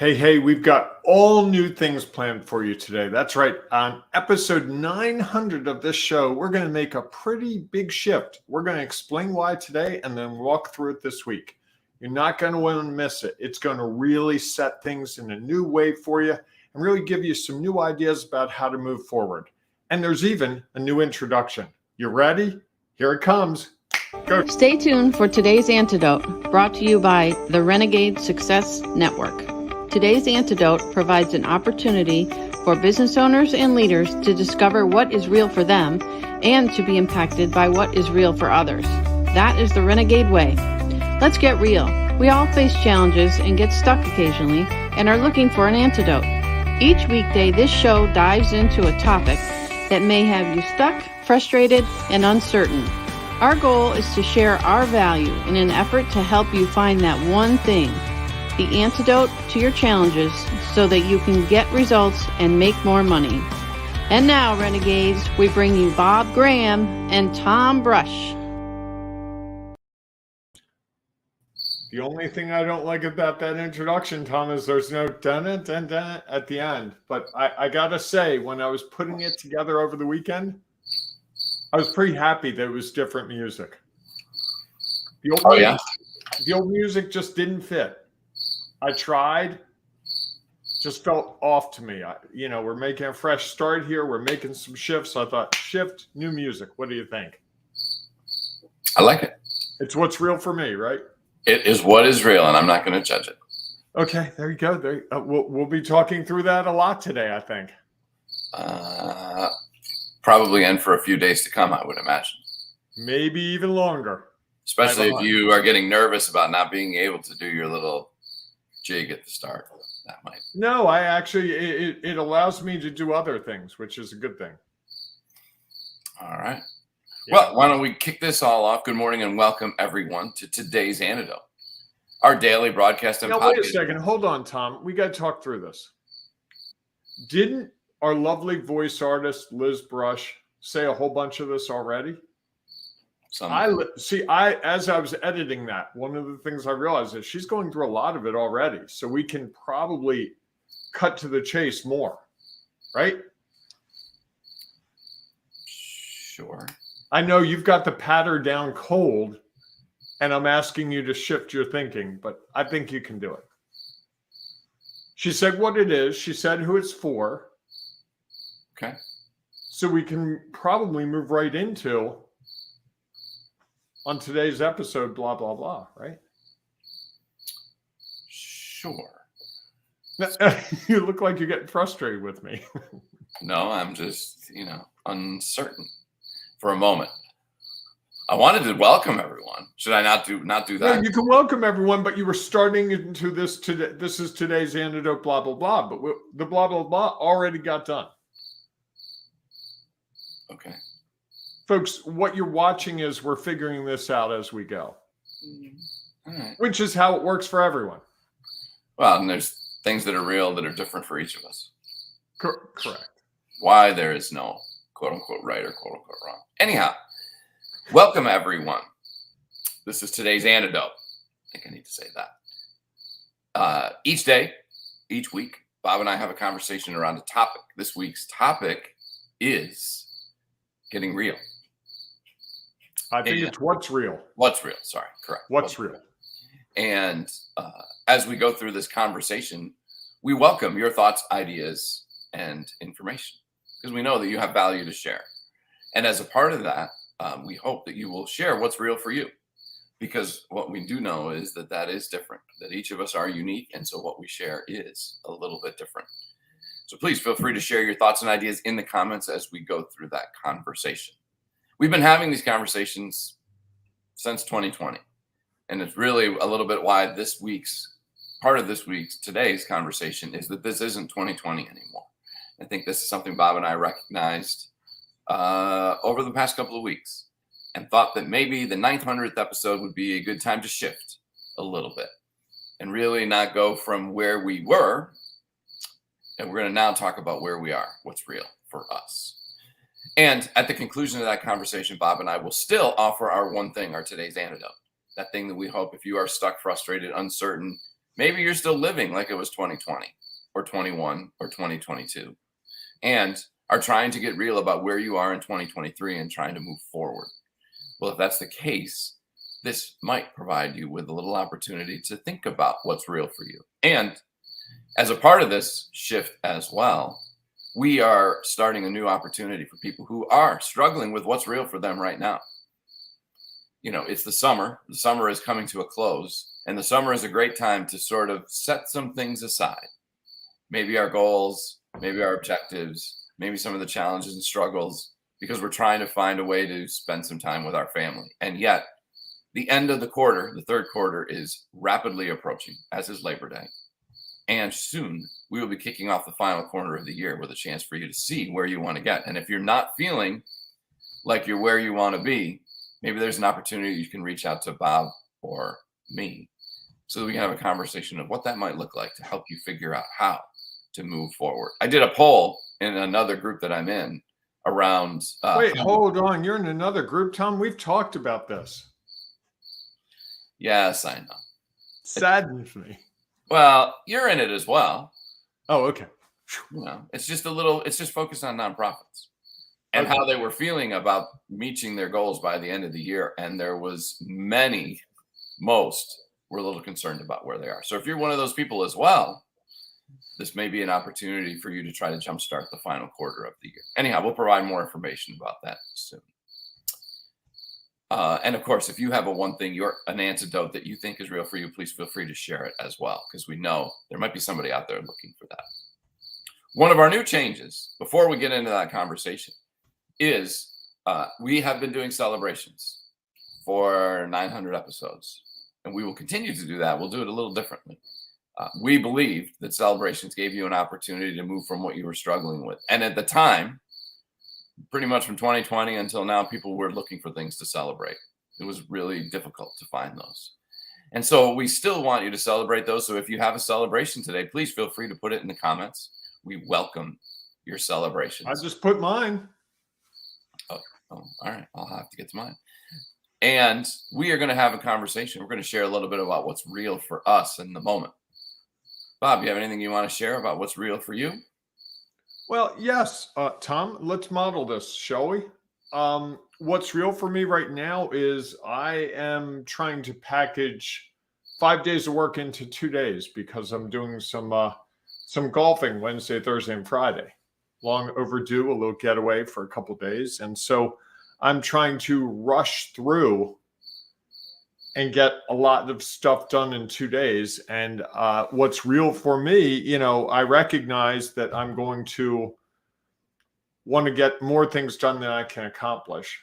Hey, we've got all new things planned for you today. That's right. On episode 900 of this show, we're going to make a pretty big shift. We're going to explain why today and then walk through it this week. You're not going to want to miss it. It's going to really set things in a new way for you and really give you some new ideas about how to move forward. And there's even a new introduction. You ready? Here it comes. Go. Stay tuned for today's Antidote, brought to you by the Renegade Success Network. Today's Antidote provides an opportunity for business owners and leaders to discover what is real for them and to be impacted by what is real for others. That is the Renegade way. Let's get real. We all face challenges and get stuck occasionally and are looking for an antidote. Each weekday, this show dives into a topic that may have you stuck, frustrated, and uncertain. Our goal is to share our value in an effort to help you find that one thing, the antidote to your challenges, so that you can get results and make more money. And now, Renegades, we bring you Bob Graham and Tom Brush. The only thing I don't like about that introduction, Tom, is there's no dun-dun-dun-dun at the end. But I got to say, when I was putting it together over the weekend, I was pretty happy that it was different music. The old music just didn't fit. I tried, just felt off to me. We're making a fresh start here. We're making some shifts. I thought, shift, new music. What do you think? I like it. It's what's real for me, right? It is what is real, and I'm not going to judge it. Okay, there you go. We'll be talking through that a lot today, I think. Probably, and for a few days to come, I would imagine. Maybe even longer. Especially if you are getting nervous about not being able to do your little jig at the start. That might. No, I actually, it allows me to do other things, which is a good thing. All right. Yeah. Well, why don't we kick this all off? Good morning and welcome everyone to today's Antidote, our daily broadcast and podcast. Wait a second. Hold on, Tom. We got to talk through this. Didn't our lovely voice artist, Liz Brush, say a whole bunch of this already? As I was editing that, one of the things I realized is she's going through a lot of it already. So we can probably cut to the chase more, right? Sure. I know you've got the patter down cold, and I'm asking you to shift your thinking, but I think you can do it. She said what it is. She said who it's for. Okay. So we can probably move right into on today's episode, blah, blah, blah, right? Sure. You look like you're getting frustrated with me. No, I'm just, uncertain for a moment. I wanted to welcome everyone. Should I not do that? No, you can welcome everyone, but you were starting into this today. This is today's antidote, blah, blah, blah. But the blah, blah, blah already got done. Okay. Folks, what you're watching is we're figuring this out as we go. All right. Which is how it works for everyone. Well, and there's things that are real that are different for each of us. Correct. Why there is no quote unquote right or quote unquote wrong. Anyhow, welcome everyone. This is today's Antidote. I think I need to say that. Each day, each week, Bob and I have a conversation around a topic. This week's topic is getting real. I think it's what's real. What's real. Sorry. Correct. What's real. And as we go through this conversation, we welcome your thoughts, ideas, and information because we know that you have value to share. And as a part of that, we hope that you will share what's real for you because what we do know is that is different, that each of us are unique. And so what we share is a little bit different. So please feel free to share your thoughts and ideas in the comments as we go through that conversation. We've been having these conversations since 2020. And it's really a little bit why today's conversation is that this isn't 2020 anymore. I think this is something Bob and I recognized over the past couple of weeks and thought that maybe the 900th episode would be a good time to shift a little bit and really not go from where we were. And we're going to now talk about where we are, what's real for us. And at the conclusion of that conversation, Bob and I will still offer our one thing, our today's antidote. That thing that we hope if you are stuck, frustrated, uncertain, Maybe you're still living like it was 2020 or 21 or 2022 and are trying to get real about where you are in 2023 and trying to move forward. Well, if that's the case, this might provide you with a little opportunity to think about what's real for you. And as a part of this shift as well, we are starting a new opportunity for people who are struggling with what's real for them right now. You know, it's the summer. The summer is coming to a close, and the summer is a great time to sort of set some things aside. Maybe our goals, maybe our objectives, maybe some of the challenges and struggles, because we're trying to find a way to spend some time with our family. And yet, the end of the quarter, the third quarter, is rapidly approaching, as is Labor Day. And soon we will be kicking off the final quarter of the year with a chance for you to see where you want to get. And if you're not feeling like you're where you want to be, maybe there's an opportunity you can reach out to Bob or me so that we can have a conversation of what that might look like to help you figure out how to move forward. I did a poll in another group that I'm in around. Wait, hold on. You're in another group, Tom? We've talked about this. Yes, I know. Saddens me. Well, you're in it as well. Oh, okay. You know, it's just focused on nonprofits and how they were feeling about reaching their goals by the end of the year. And there was most were a little concerned about where they are. So if you're one of those people as well, this may be an opportunity for you to try to jumpstart the final quarter of the year. Anyhow, we'll provide more information about that soon. And of course, if you have an antidote that you think is real for you, please feel free to share it as well, because we know there might be somebody out there looking for that. One of our new changes, before we get into that conversation, is we have been doing celebrations for 900 episodes, and we will continue to do that. We'll do it a little differently. We believed that celebrations gave you an opportunity to move from what you were struggling with. And at the time, pretty much from 2020 until now, people were looking for things to celebrate. It was really difficult to find those. And so we still want you to celebrate those. So if you have a celebration today, please feel free to put it in the comments. We welcome your celebrations. I just put mine. Oh, all right. I'll have to get to mine. And we are going to have a conversation. We're going to share a little bit about what's real for us in the moment. Bob, you have anything you want to share about what's real for you? Well, yes, Tom, let's model this, shall we? What's real for me right now is I am trying to package 5 days of work into 2 days because I'm doing some golfing Wednesday, Thursday, and Friday. Long overdue, a little getaway for a couple of days. And so I'm trying to rush through and get a lot of stuff done in 2 days. And what's real for me, I recognize that I'm going to want to get more things done than I can accomplish.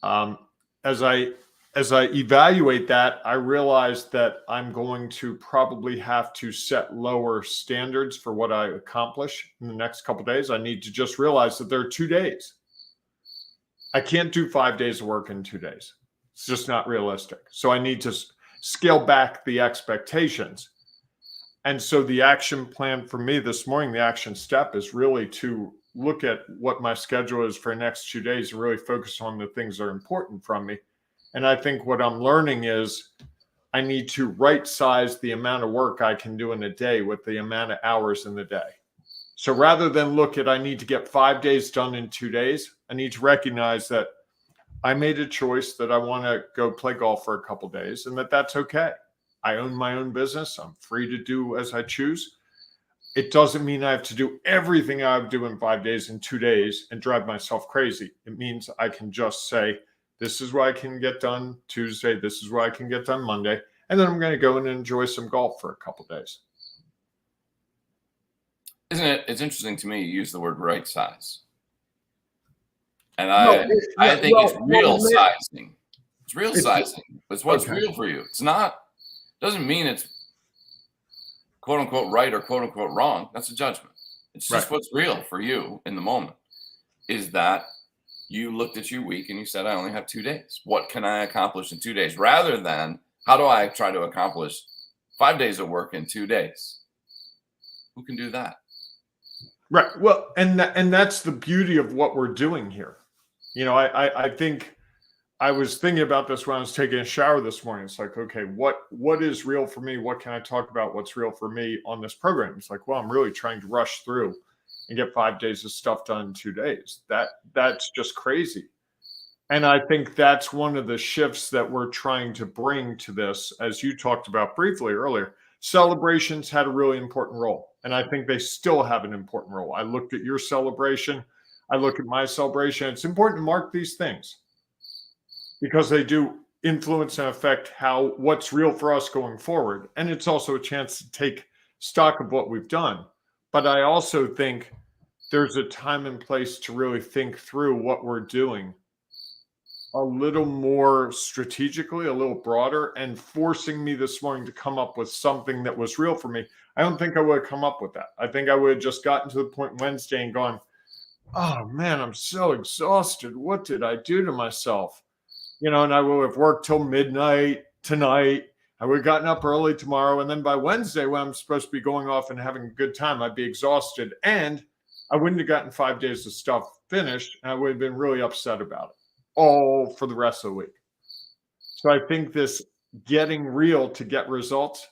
As I evaluate that, I realize that I'm going to probably have to set lower standards for what I accomplish in the next couple of days. I need to just realize that there are 2 days. I can't do 5 days of work in 2 days. It's just not realistic. So I need to scale back the expectations. And so the action plan for me this morning, the action step, is really to look at what my schedule is for the next 2 days and really focus on the things that are important from me. And I think what I'm learning is I need to right size the amount of work I can do in a day with the amount of hours in the day. So rather than look at I need to get 5 days done in 2 days, I need to recognize that I made a choice that I want to go play golf for a couple of days and that's okay. I own my own business. I'm free to do as I choose. It doesn't mean I have to do everything I do in 5 days in 2 days and drive myself crazy. It means I can just say, this is what I can get done Tuesday. This is what I can get done Monday. And then I'm going to go and enjoy some golf for a couple of days. Isn't it? It's interesting to me you use the word right size. And I think it's real sizing. It's real sizing. It's what's real for you. It's not, doesn't mean it's quote unquote right or quote unquote wrong. That's a judgment. It's just what's real for you in the moment is that you looked at your week and you said, I only have 2 days. What can I accomplish in 2 days? Rather than how do I try to accomplish 5 days of work in 2 days? Who can do that? Right. Well, and that's the beauty of what we're doing here. I think I was thinking about this when I was taking a shower this morning. It's like, okay, what is real for me? What can I talk about? What's real for me on this program? It's like, well, I'm really trying to rush through and get 5 days of stuff done in 2 days. That's just crazy. And I think that's one of the shifts that we're trying to bring to this, as you talked about briefly earlier. Celebrations had a really important role, and I think they still have an important role. I looked at your celebration. I look at my celebration. It's important to mark these things because they do influence and affect what's real for us going forward. And it's also a chance to take stock of what we've done. But I also think there's a time and place to really think through what we're doing a little more strategically, a little broader, and forcing me this morning to come up with something that was real for me. I don't think I would have come up with that. I think I would have just gotten to the point Wednesday and gone, oh man, I'm so exhausted. What did I do to myself? And I would have worked till midnight tonight. I would have gotten up early tomorrow. And then by Wednesday, when I'm supposed to be going off and having a good time, I'd be exhausted. And I wouldn't have gotten 5 days of stuff finished. And I would have been really upset about it all for the rest of the week. So I think this getting real to get results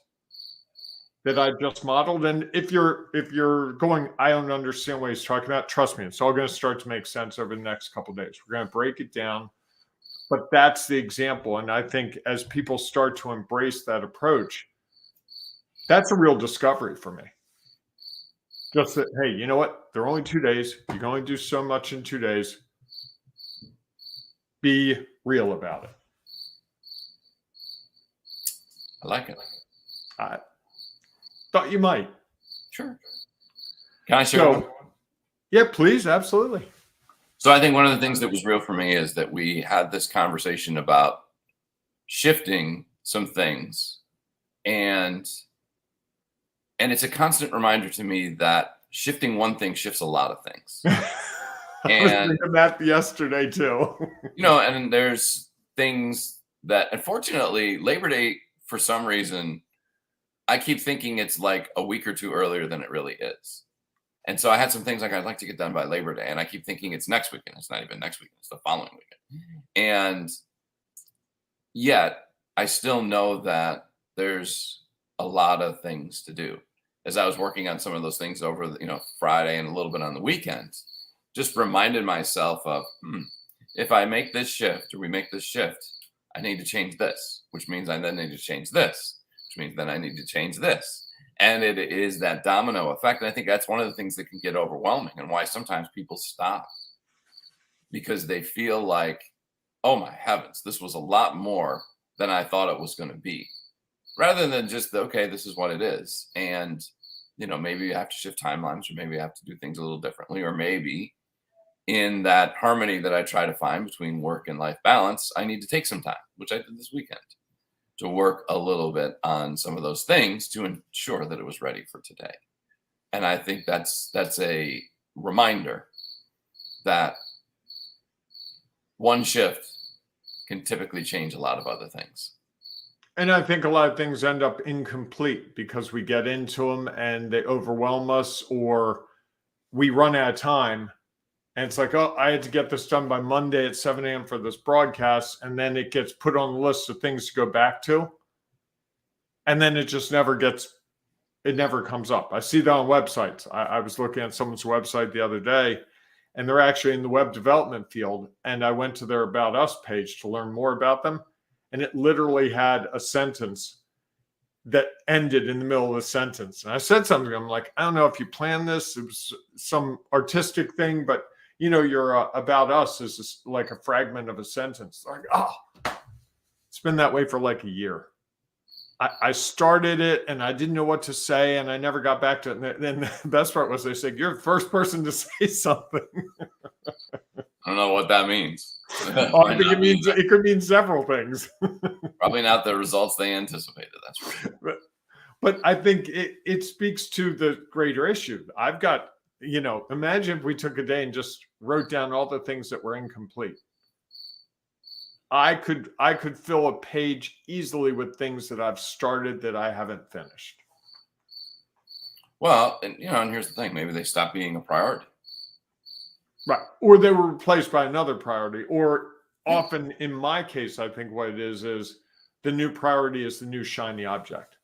that I just modeled. And if you're going, I don't understand what he's talking about, trust me, it's all going to start to make sense over the next couple of days. We're going to break it down. But that's the example. And I think as people start to embrace that approach, that's a real discovery for me. Just that, hey, you know what? They're only 2 days. You can only do so much in 2 days. Be real about it. I like it. I thought you might. Sure. Can I share? Yeah, please. Absolutely. So I think one of the things that was real for me is that we had this conversation about shifting some things, and it's a constant reminder to me that shifting one thing shifts a lot of things. I was thinking that yesterday too. And there's things that, unfortunately, Labor Day, for some reason, I keep thinking it's like a week or two earlier than it really is. And so I had some things like I'd like to get done by Labor Day, and I keep thinking it's next weekend. It's not even next weekend. It's the following weekend. And yet I still know that there's a lot of things to do. As I was working on some of those things over, Friday and a little bit on the weekends, just reminded myself of, if I make this shift, or we make this shift, I need to change this, which means I then need to change this, which means then I need to change this. And it is that domino effect. And I think that's one of the things that can get overwhelming, and why sometimes people stop, because they feel like, oh my heavens, this was a lot more than I thought it was going to be, rather than just, okay, this is what it is. And, maybe you have to shift timelines, or maybe you have to do things a little differently, or maybe in that harmony that I try to find between work and life balance, I need to take some time, which I did this weekend, to work a little bit on some of those things to ensure that it was ready for today. And I think that's a reminder that one shift can typically change a lot of other things. And I think a lot of things end up incomplete because we get into them and they overwhelm us, or we run out of time. And it's like, oh, I had to get this done by Monday at 7 a.m. for this broadcast. And then it gets put on the list of things to go back to. And then it just never comes up. I see that on websites. I was looking at someone's website the other day, and they're actually in the web development field. And I went to their About Us page to learn more about them. And it literally had a sentence that ended in the middle of the sentence. And I said something, I'm like, I don't know if you planned this. It was some artistic thing, but your About Us is like a fragment of a sentence. Like, oh, it's been that way for like a year. I started it and I didn't know what to say, and I never got back to it. And then the best part was they said, you're the first person to say something. I don't know what that means. I think it could mean several things. Probably not the results they anticipated. That's right. But I think it speaks to the greater issue. I've got, imagine if we took a day and just wrote down all the things that were incomplete. I could fill a page easily with things that I've started that I haven't finished. Well, and here's the thing. Maybe they stopped being a priority. Right. Or they were replaced by another priority, or often in my case, I think what it is the new priority is the new shiny object.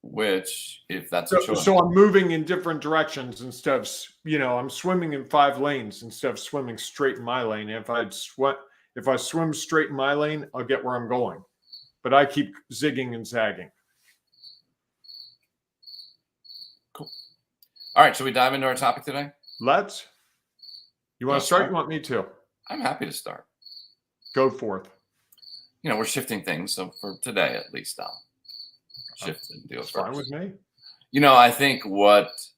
Which, if that's a choice. So I'm moving in different directions instead of, I'm swimming in 5 lanes instead of swimming straight in my lane. If I swim straight in my lane, I'll get where I'm going. But I keep zigging and zagging. Cool. All right. Should we dive into our topic today? Let's. You want to start? You want me to? I'm happy to start. Go forth. We're shifting things. So for today, at least, I'll shift and do it first. Fine with me. I think this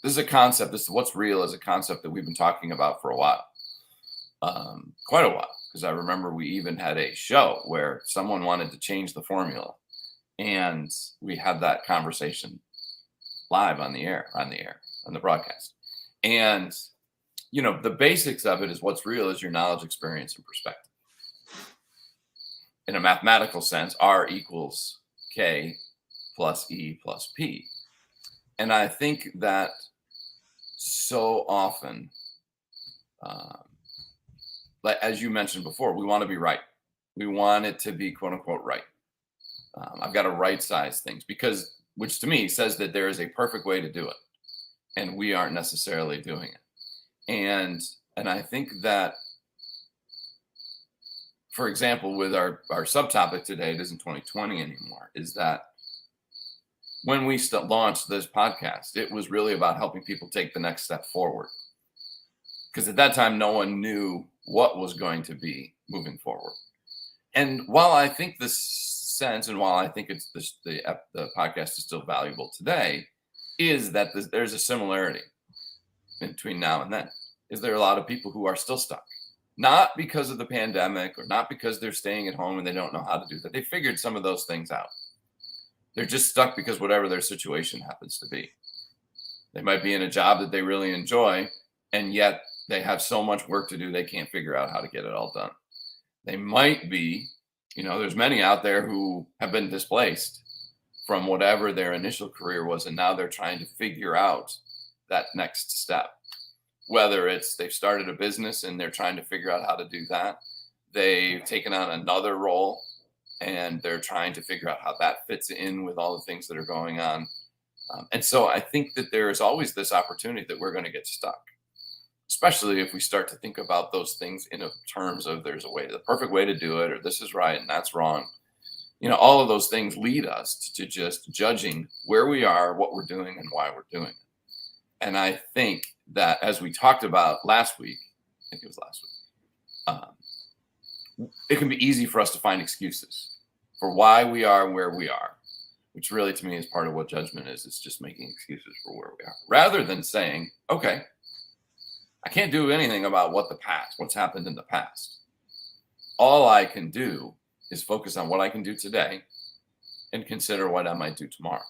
is a concept. What's real is a concept that we've been talking about for a while, quite a while. Because I remember we even had a show where someone wanted to change the formula, and we had that conversation live on the broadcast. And the basics of it is what's real is your knowledge, experience, and perspective. In a mathematical sense, R equals K plus E plus P. And I think that so often, like as you mentioned before, we want to be right. We want it to be quote unquote right. I've got to right size things which to me says that there is a perfect way to do it, and we aren't necessarily doing it. And I think that, for example, with our subtopic today, it isn't 2020 anymore, is that when we launched this podcast, it was really about helping people take the next step forward. Because at that time, no one knew what was going to be moving forward. And while I think this sense, and while I think it's the podcast is still valuable today, is that there's a similarity between now and then. Is there a lot of people who are still stuck? Not because of the pandemic or not because they're staying at home and they don't know how to do that. They figured some of those things out. They're just stuck because whatever their situation happens to be. They might be in a job that they really enjoy, and yet they have so much work to do, they can't figure out how to get it all done. They might be, there's many out there who have been displaced from whatever their initial career was, and now they're trying to figure out that next step. Whether it's they've started a business and they're trying to figure out how to do that. They've taken on another role and they're trying to figure out how that fits in with all the things that are going on. And so I think that there is always this opportunity that we're going to get stuck, especially if we start to think about those things in terms of there's the perfect way to do it, or this is right and that's wrong. All of those things lead us to just judging where we are, what we're doing, and why we're doing it. And I think that, as we talked about last week, it can be easy for us to find excuses for why we are where we are, which really to me is part of what judgment is. It's just making excuses for where we are, rather than saying, okay, I can't do anything about what's happened in the past. All I can do is focus on what I can do today and consider what I might do tomorrow.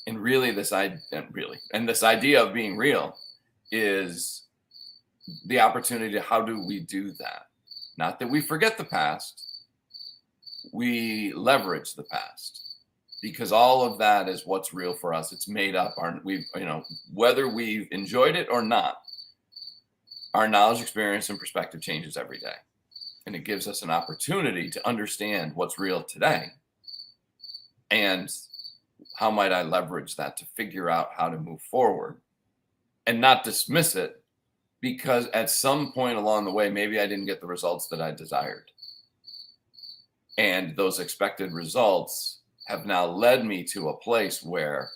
And really, this idea of being real is the opportunity to how do we do that? Not that we forget the past, we leverage the past, because all of that is what's real for us. It's made up. Whether we've enjoyed it or not, our knowledge, experience, and perspective changes every day, and it gives us an opportunity to understand what's real today, and how might I leverage that to figure out how to move forward and not dismiss it because at some point along the way, maybe I didn't get the results that I desired. And those expected results have now led me to a place where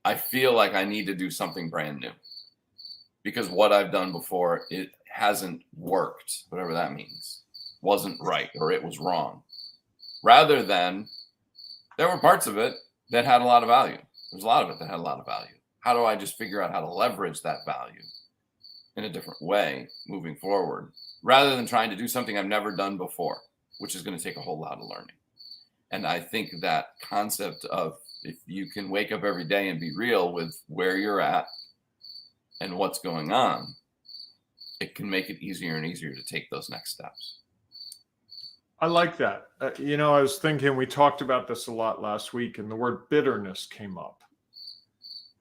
I feel like I need to do something brand new because what I've done before, it hasn't worked, whatever that means, wasn't right, or it was wrong. Rather than there were parts of it that had a lot of value. There's a lot of it that had a lot of value. How do I just figure out how to leverage that value in a different way moving forward, rather than trying to do something I've never done before, which is going to take a whole lot of learning. And I think that concept of if you can wake up every day and be real with where you're at and what's going on, it can make it easier and easier to take those next steps. I like that. I was thinking, we talked about this a lot last week, and the word bitterness came up.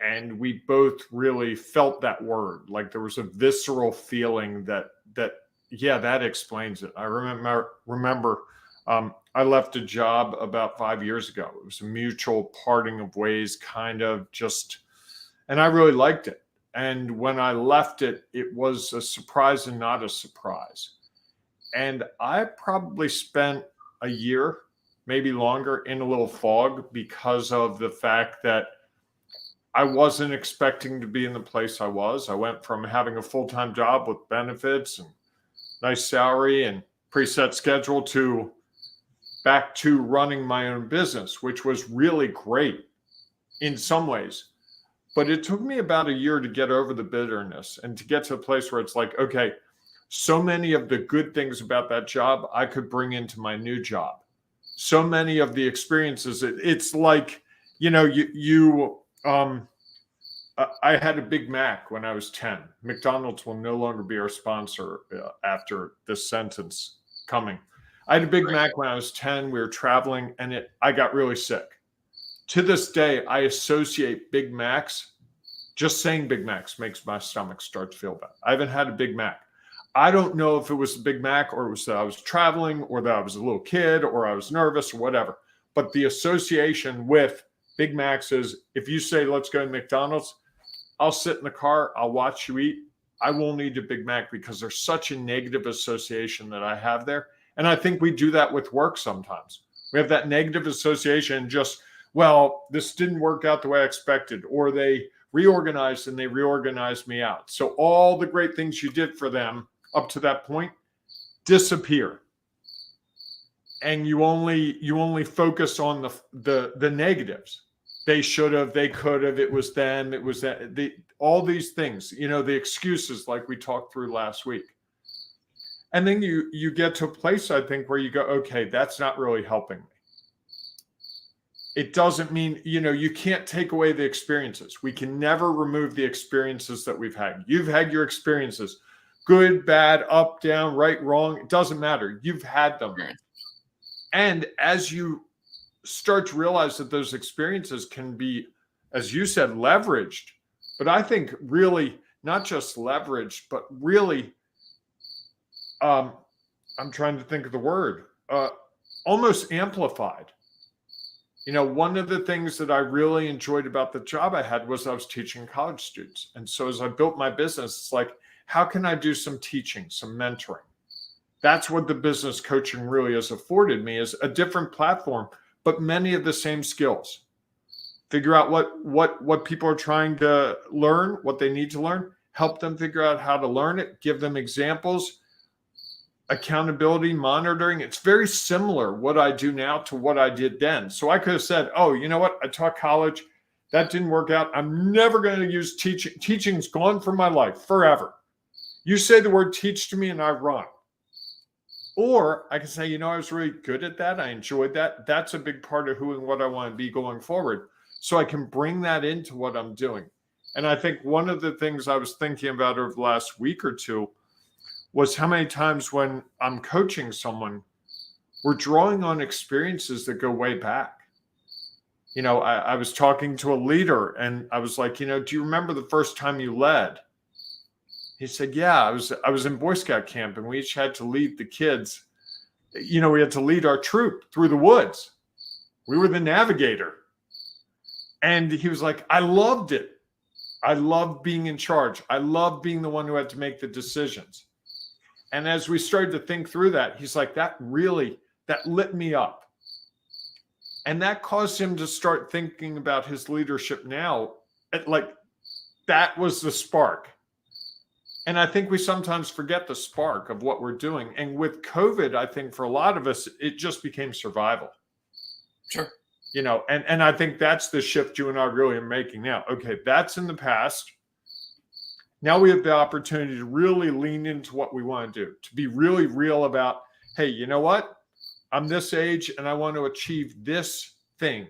And we both really felt that word. Like there was a visceral feeling that yeah, that explains it. I remember I left a job about 5 years ago. It was a mutual parting of ways, kind of just, and I really liked it. And when I left it, it was a surprise and not a surprise. And I probably spent a year, maybe longer, in a little fog because of the fact that I wasn't expecting to be in the place I was. I went from having a full-time job with benefits and nice salary and preset schedule to back to running my own business, which was really great in some ways. But it took me about a year to get over the bitterness and to get to a place where it's like, okay, so many of the good things about that job I could bring into my new job. So many of the experiences, it's like, you know, I had a Big Mac when I was 10. McDonald's will no longer be our sponsor after this sentence coming. I had a Big Mac when I was 10. We were traveling and I got really sick. To this day, I associate Big Macs. Just saying Big Macs makes my stomach start to feel bad. I haven't had a Big Mac. I don't know if it was a Big Mac or it was that I was traveling or that I was a little kid or I was nervous or whatever. But the association with Big Macs is if you say, let's go to McDonald's, I'll sit in the car, I'll watch you eat. I won't eat a Big Mac because there's such a negative association that I have there. And I think we do that with work sometimes. We have that negative association just, well, this didn't work out the way I expected, or they reorganized and they reorganized me out. So all the great things you did for them up to that point disappear. And you only focus on the negatives. They should have, they could have, it was them, it was that, all these things, you know, the excuses like we talked through last week. And then you get to a place, I think, where you go, okay, that's not really helping me. It doesn't mean, you know, you can't take away the experiences. We can never remove the experiences that we've had. You've had your experiences, good, bad, up, down, right, wrong. It doesn't matter. You've had them. And as you start to realize that those experiences can be, as you said, leveraged, but I think really not just leveraged, but really, I'm trying to think of the word, almost amplified. You know, one of the things that I really enjoyed about the job I had was I was teaching college students. And so as I built my business, it's like, how can I do some teaching, some mentoring? That's what the business coaching really has afforded me, is a different platform, but many of the same skills. Figure out what people are trying to learn, what they need to learn, help them figure out how to learn it, give them examples, accountability, monitoring. It's very similar what I do now to what I did then. So I could have said, oh, you know what? I taught college. That didn't work out. I'm never going to use teaching. Teaching's gone from my life forever. You say the word teach to me and I run. Or I can say, you know, I was really good at that. I enjoyed that. That's a big part of who and what I want to be going forward. So I can bring that into what I'm doing. And I think one of the things I was thinking about over the last week or two was how many times when I'm coaching someone, we're drawing on experiences that go way back. You know, I was talking to a leader and I was like, you know, do you remember the first time you led? He said, yeah, I was in Boy Scout camp and we each had to lead the kids. You know, we had to lead our troop through the woods. We were the navigator. And he was like, I loved it. I loved being in charge. I loved being the one who had to make the decisions. And as we started to think through that, he's like, that lit me up. And that caused him to start thinking about his leadership now. Like, that was the spark. And I think we sometimes forget the spark of what we're doing. And with COVID, I think for a lot of us, it just became survival. Sure. You know, and I think that's the shift you and I really are making now. Okay, that's in the past. Now we have the opportunity to really lean into what we want to do, to be really real about, hey, you know what? I'm this age and I want to achieve this thing.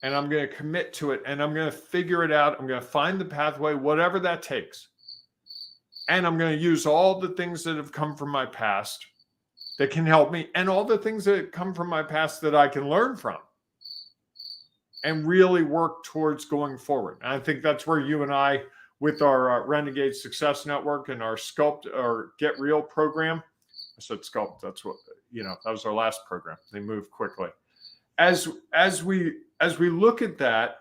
And I'm going to commit to it and I'm going to figure it out. I'm going to find the pathway, whatever that takes. And I'm going to use all the things that have come from my past that can help me and all the things that come from my past that I can learn from. and really work towards going forward. And I think that's where you and I, with our Renegade Success Network and our Sculpt or Get Real program, I said Sculpt, that's what, that was our last program. They move quickly. As we look at that,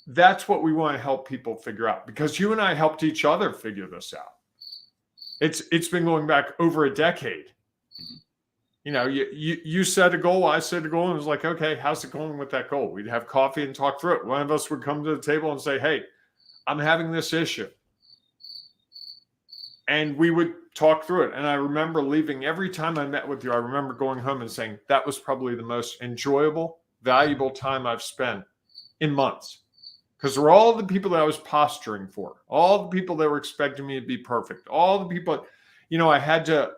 that's what we want to help people figure out, because you and I helped each other figure this out. It's been going back over a decade. You set a goal, I set a goal, and it was like, okay, how's it going with that goal? We'd have coffee and talk through it. One of us would come to the table and say, hey, I'm having this issue. And we would talk through it. And I remember leaving every time I met with you, I remember going home and saying, that was probably the most enjoyable, valuable time I've spent in months. Because they're all the people that I was posturing for, all the people that were expecting me to be perfect, all the people, I had to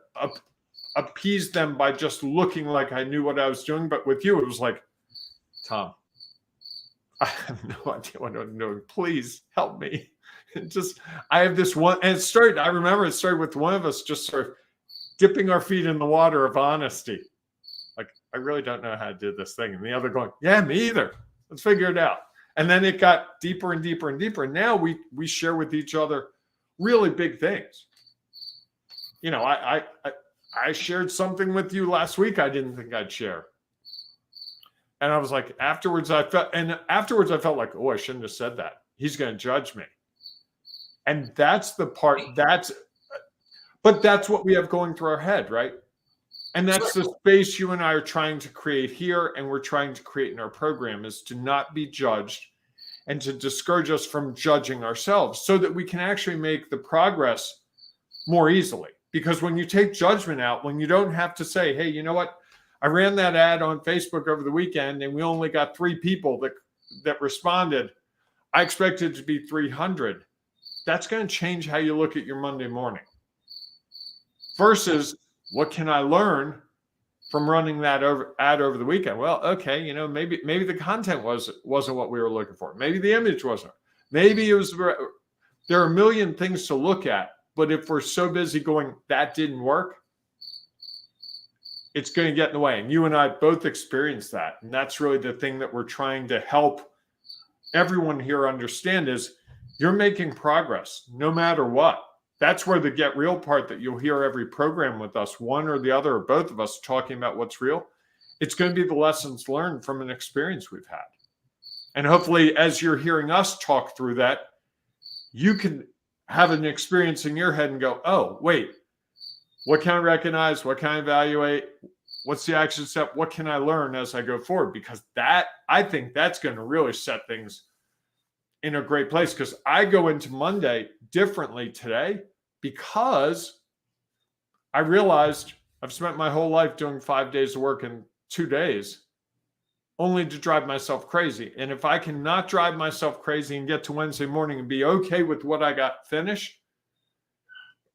appease them by just looking like I knew what I was doing. But with you, it was like, Tom, I have no idea what I'm doing. Please help me. I have this one, and I remember it started with one of us just sort of dipping our feet in the water of honesty. Like, I really don't know how to do this thing. And the other going, yeah, me either. Let's figure it out. And then it got deeper and deeper and deeper. And now we share with each other really big things. I shared something with you last week I didn't think I'd share. And I was like, afterwards I felt like, oh, I shouldn't have said that. He's going to judge me. And that's the part but that's what we have going through our head, right? And that's the space you and I are trying to create here, and we're trying to create in our program, is to not be judged and to discourage us from judging ourselves, so that we can actually make the progress more easily. Because when you take judgment out, when you don't have to say, hey, you know what? I ran that ad on Facebook over the weekend and we only got 3 people that responded. I expected it to be 300. That's going to change how you look at your Monday morning. Versus, what can I learn from running that ad over the weekend? Well, okay, maybe the content wasn't what we were looking for. Maybe the image wasn't. Maybe it was. There are a million things to look at, but if we're so busy going, that didn't work, it's going to get in the way. And you and I both experienced that. And that's really the thing that we're trying to help everyone here understand, is you're making progress no matter what. That's where the Get Real part that you'll hear every program with us, one or the other or both of us talking about what's real. It's going to be the lessons learned from an experience we've had. And hopefully, as you're hearing us talk through that, you can have an experience in your head and go, oh, wait, what can I recognize? What can I evaluate? What's the action step? What can I learn as I go forward? Because I think that's going to really set things in a great place, because I go into Monday differently today, because I realized I've spent my whole life doing 5 days of work in 2 days, only to drive myself crazy. And if I can not drive myself crazy and get to Wednesday morning and be okay with what I got finished,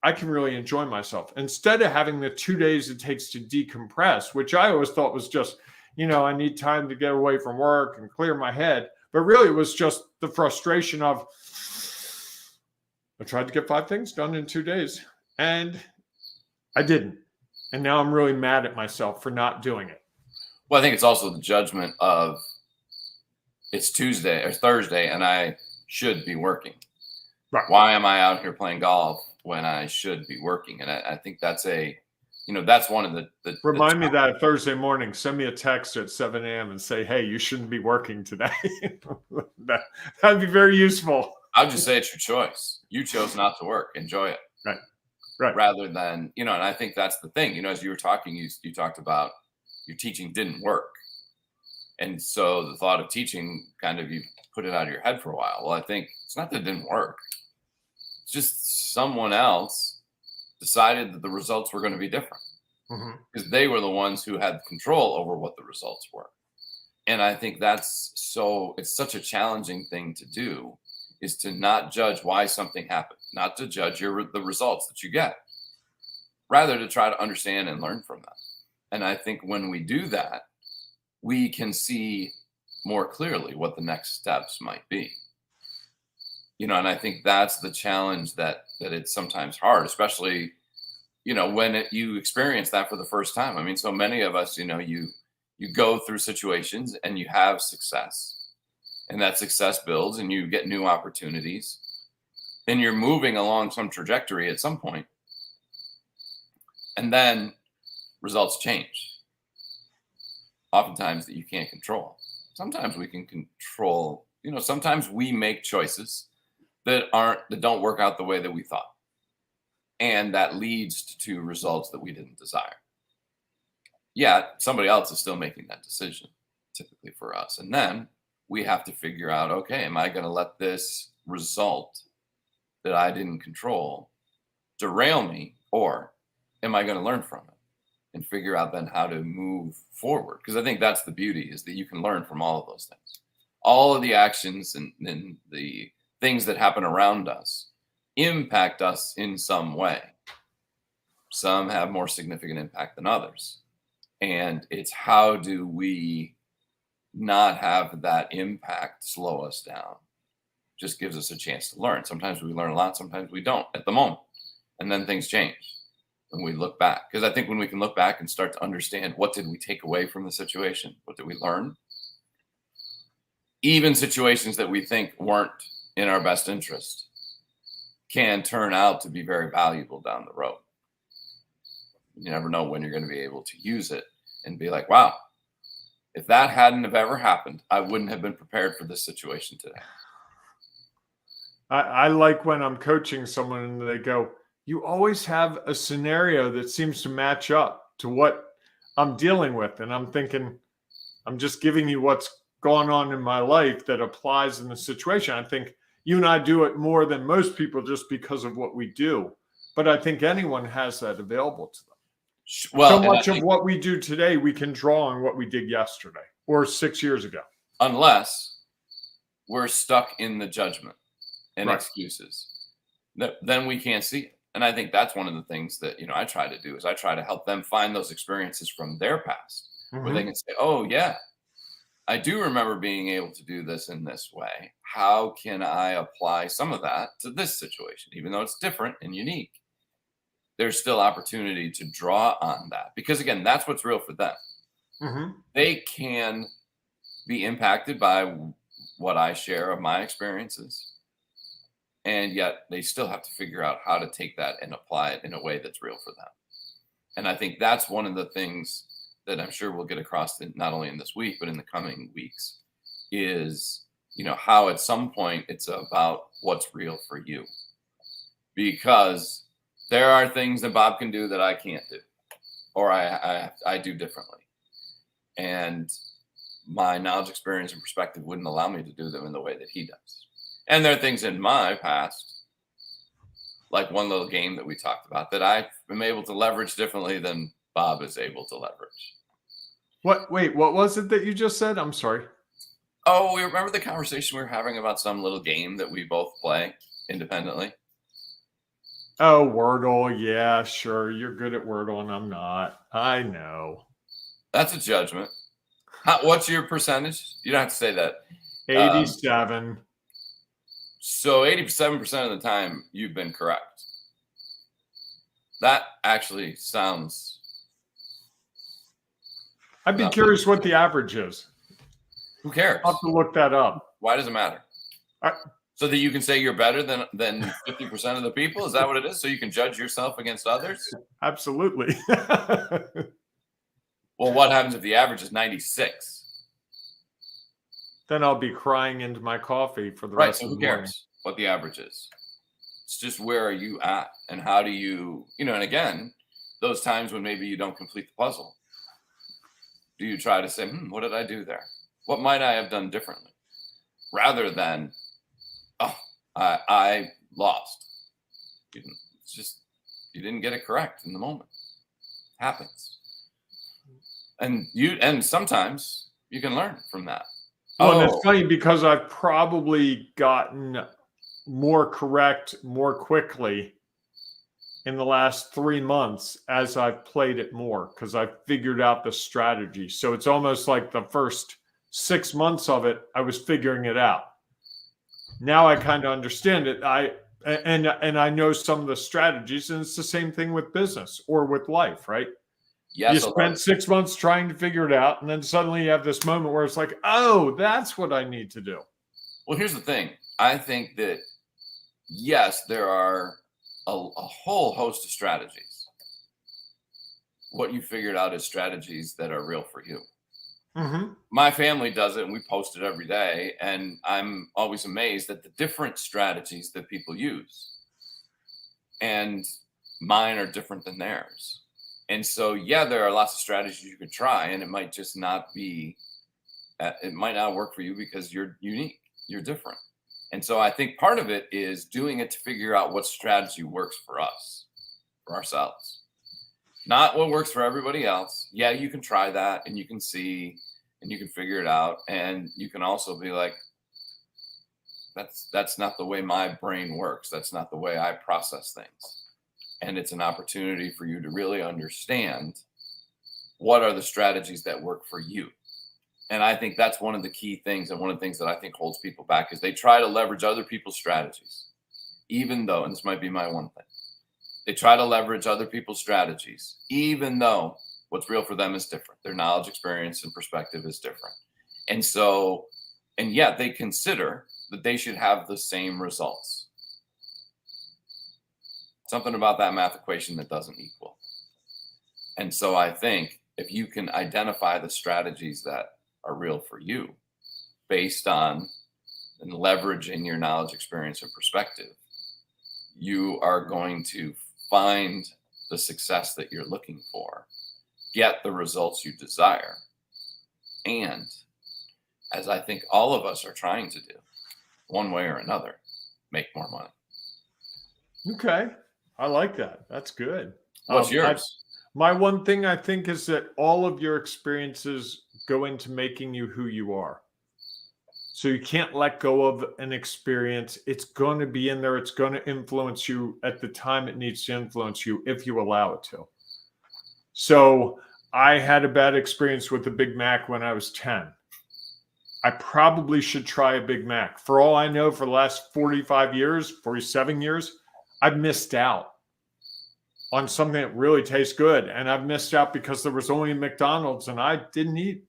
I can really enjoy myself. Instead of having the 2 days it takes to decompress, which I always thought was just, I need time to get away from work and clear my head. But really, it was just the frustration of, I tried to get 5 things done in 2 days, and I didn't. And now I'm really mad at myself for not doing it. Well, I think it's also the judgment of, it's Tuesday or Thursday and I should be working. Right. Why am I out here playing golf when I should be working? And I think that's that's one of the Remind me that Thursday morning, send me a text at 7 a.m. and say, hey, you shouldn't be working today. That'd be very useful. I'll just say it's your choice. You chose not to work. Enjoy it. Right. Rather than, and I think that's the thing, as you were talking, you talked about your teaching didn't work. And so the thought of teaching kind of, you put it out of your head for a while. Well, I think it's not that it didn't work. It's just someone else decided that the results were going to be different, because they were the ones who had control over what the results were. And I think it's such a challenging thing to do, is to not judge why something happened, not to judge the results that you get, rather to try to understand and learn from them. And I think when we do that, we can see more clearly what the next steps might be. And I think that's the challenge, that it's sometimes hard, especially, when you experience that for the first time. I mean, so many of us, you you go through situations and you have success, and that success builds and you get new opportunities, and you're moving along some trajectory at some point, and then results change. Oftentimes that you can't control. Sometimes we can control, sometimes we make choices that don't work out the way that we thought. And that leads to results that we didn't desire. Yet somebody else is still making that decision, typically for us. And then we have to figure out, okay, am I going to let this result that I didn't control derail me, or am I going to learn from it and figure out then how to move forward? Because I think that's the beauty, is that you can learn from all of those things. All of the actions and the things that happen around us impact us in some way. Some have more significant impact than others. And it's how do we not have that impact slow us down? Just gives us a chance to learn. Sometimes we learn a lot, sometimes we don't at the moment. And then things change when we look back. Because I think when we can look back and start to understand, what did we take away from the situation? What did we learn? Even situations that we think weren't in our best interest can turn out to be very valuable down the road. You never know when you're going to be able to use it and be like, wow, if that hadn't have ever happened, I wouldn't have been prepared for this situation today. I like when I'm coaching someone and they go, you always have a scenario that seems to match up to what I'm dealing with. And I'm thinking, I'm just giving you what's going on in my life that applies in the situation. I think you and I do it more than most people just because of what we do. But I think anyone has that available to them. Well, so much of what we do today, we can draw on what we did yesterday or 6 years ago. Unless we're stuck in the judgment and excuses, then we can't see it. And I think that's one of the things that, I try to do, is I try to help them find those experiences from their past where they can say, oh yeah, I do remember being able to do this in this way. How can I apply some of that to this situation? Even though it's different and unique, there's still opportunity to draw on that, because again, that's what's real for them. They can be impacted by what I share of my experiences, and yet they still have to figure out how to take that and apply it in a way that's real for them. And I think that's one of the things that I'm sure we'll get across not only in this week, but in the coming weeks, is, how at some point it's about what's real for you. Because there are things that Bob can do that I can't do, or I do differently. And my knowledge, experience, and perspective wouldn't allow me to do them in the way that he does. And there are things in my past, like one little game that we talked about, that I've been able to leverage differently than Bob is able to leverage. Wait, what was it that you just said? I'm sorry. Oh, we remember the conversation we were having about some little game that we both play independently? Oh, Wordle. Yeah, sure. You're good at Wordle and I'm not. I know. That's a judgment. What's your percentage? You don't have to say that. 87. So 87% of the time you've been correct. That actually sounds... I'd be curious what the average is. Who cares? I'll have to look that up. Why does it matter? So that you can say you're better than 50% of the people? Is that what it is? So you can judge yourself against others? Absolutely. Well, what happens if the average is 96? Then I'll be crying into my coffee for the rest of the morning. Who cares what the average is? It's just, where are you at? And how do you, and again, those times when maybe you don't complete the puzzle, do you try to say, what did I do there? What might I have done differently? Rather than, I lost. It's just, you didn't get it correct in the moment. It happens. And sometimes you can learn from that. Well, and it's funny because I've probably gotten more correct more quickly in the last 3 months as I've played it more, because I've figured out the strategy. So it's almost like the first 6 months of it, I was figuring it out. Now I kind of understand it. And I know some of the strategies, and it's the same thing with business or with life, right? Yes, You spent 6 months trying to figure it out, and then suddenly you have this moment where it's like, oh, that's what I need to do. Well, here's the thing. I think that, yes, there are a whole host of strategies. What you figured out is strategies that are real for you. Mm-hmm. My family does it, and we post it every day. And I'm always amazed at the different strategies that people use. And mine are different than theirs. And so, yeah, there are lots of strategies you could try, and it might just not be, it might not work for you because you're unique, you're different. And so I think part of it is doing it to figure out what strategy works for us, for ourselves. Not what works for everybody else. Yeah, you can try that and you can see and you can figure it out. And you can also be like, that's not the way my brain works. That's not the way I process things. And it's an opportunity for you to really understand what are the strategies that work for you. And I think that's one of the key things. And one of the things that I think holds people back is they try to leverage other people's strategies, even though, and this might be my one thing, they try to leverage other people's strategies, even though what's real for them is different. Their knowledge, experience, and perspective is different. And so, and yet they consider that they should have the same results. Something about that math equation that doesn't equal. And so I think if you can identify the strategies that are real for you based on and leveraging your knowledge, experience, and perspective, you are going to find the success that you're looking for, get the results you desire, and, as I think all of us are trying to do, one way or another, make more money. Okay. I like that. That's good. What's yours? My one thing I think is that all of your experiences go into making you who you are. So you can't let go of an experience. It's going to be in there. It's going to influence you at the time it needs to influence you if you allow it to. So I had a bad experience with the Big Mac when I was 10. I probably should try a Big Mac. For all I know, for the last 47 years, I've missed out on something that really tastes good. And I've missed out because there was only McDonald's and I didn't eat.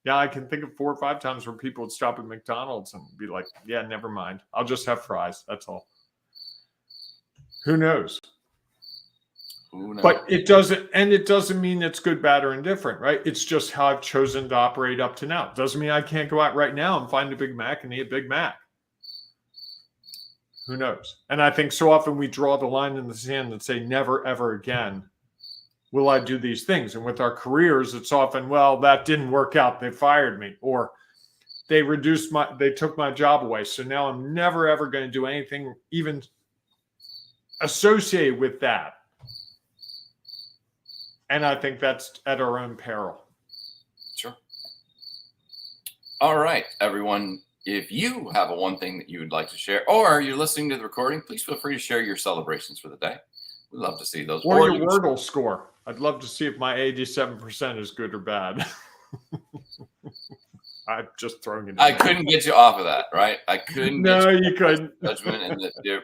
Yeah, I can think of 4 or 5 times where people would stop at McDonald's and be like, yeah, never mind. I'll just have fries. That's all. Who knows? But it doesn't mean it's good, bad, or indifferent, right? It's just how I've chosen to operate up to now. It doesn't mean I can't go out right now and find a Big Mac and eat a Big Mac. Who knows? And I think so often we draw the line in the sand and say, never, ever again will I do these things. And with our careers, it's often, well, that didn't work out. They fired me, or they took my job away. So now I'm never, ever going to do anything even associated with that. And I think that's at our own peril. Sure. All right, everyone. If you have one thing that you would like to share, or you're listening to the recording, please feel free to share your celebrations for the day. We'd love to see those. Or your Wordle score. I'd love to see if my 87% is good or bad. I'm just throwing it in. I couldn't get you off of that, right? I couldn't. No, you couldn't. Judgment, and that you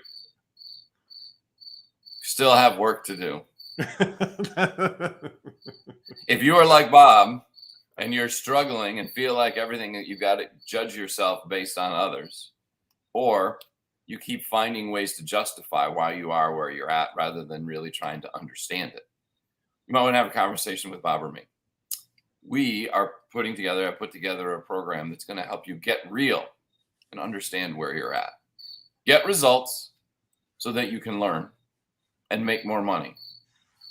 still have work to do. If you are like Bob and you're struggling and feel like everything that you got to judge yourself based on others, or you keep finding ways to justify why you are where you're at rather than really trying to understand it, you might want to have a conversation with Bob or me. I put together a program that's going to help you get real and understand where you're at. Get results so that you can learn and make more money.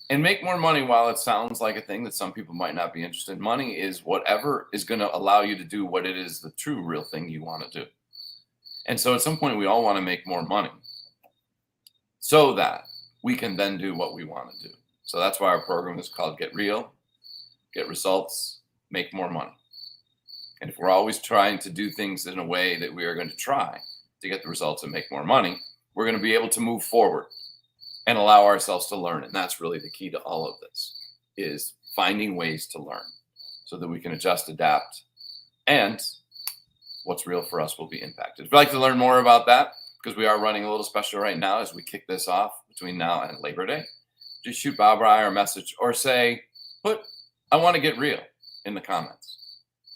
And make more money, while it sounds like a thing that some people might not be interested in, money is whatever is going to allow you to do what it is, the true, real thing you want to do. And so at some point, we all want to make more money so that we can then do what we want to do. So that's why our program is called Get Real, Get Results, Make More Money. And if we're always trying to do things in a way that we are going to try to get the results and make more money, we're going to be able to move forward and allow ourselves to learn. And that's really the key to all of this, is finding ways to learn so that we can adjust, adapt, and what's real for us will be impacted. If you'd like to learn more about that, because we are running a little special right now as we kick this off between now and Labor Day, just shoot Bob or I a message or say, put "I want to get real" in the comments,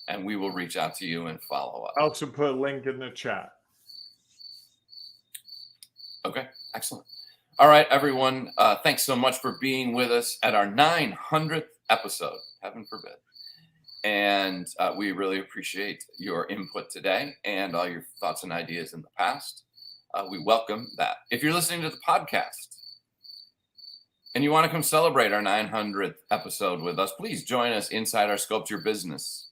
and we will reach out to you and follow up. I also put a link in the chat. Okay, excellent. All right, everyone. Thanks so much for being with us at our 900th episode. Heaven forbid. And we really appreciate your input today and all your thoughts and ideas in the past. We welcome that. If you're listening to the podcast and you want to come celebrate our 900th episode with us, please join us inside our Sculpt Your Business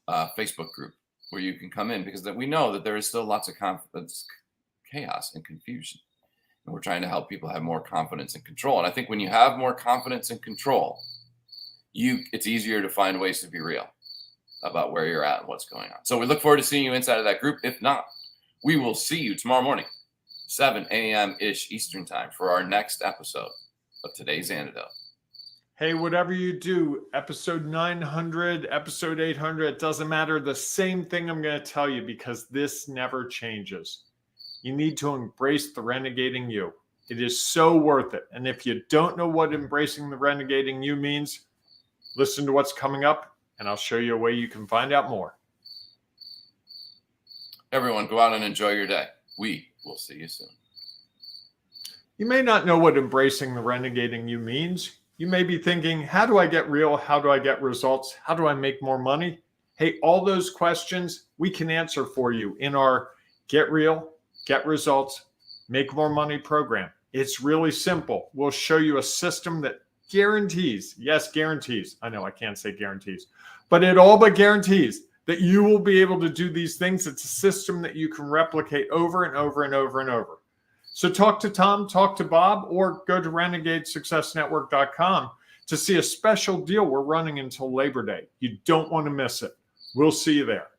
Facebook group, where you can come in, because we know that there is still lots of chaos and confusion. And we're trying to help people have more confidence and control. And I think when you have more confidence and control, it's easier to find ways to be real about where you're at and what's going on. So we look forward to seeing you inside of that group. If not, we will see you tomorrow morning, 7 a.m.-ish Eastern time, for our next episode of Today's Antidote. Hey, whatever you do, episode 900, episode 800, it doesn't matter. The same thing I'm going to tell you, because this never changes. You need to embrace the renegading you. It is so worth it. And if you don't know what embracing the renegading you means, listen to what's coming up, and I'll show you a way you can find out more. Everyone, go out and enjoy your day. We will see you soon. You may not know what embracing the renegading you means. You may be thinking, how do I get real? How do I get results? How do I make more money? Hey, all those questions we can answer for you in our Get Real, Get Results, Make More Money program. It's really simple. We'll show you a system that guarantees, yes, guarantees. I know I can't say guarantees, but it all but guarantees that you will be able to do these things. It's a system that you can replicate over and over and over and over. So talk to Tom, talk to Bob, or go to renegadesuccessnetwork.com to see a special deal we're running until Labor Day. You don't want to miss it. We'll see you there.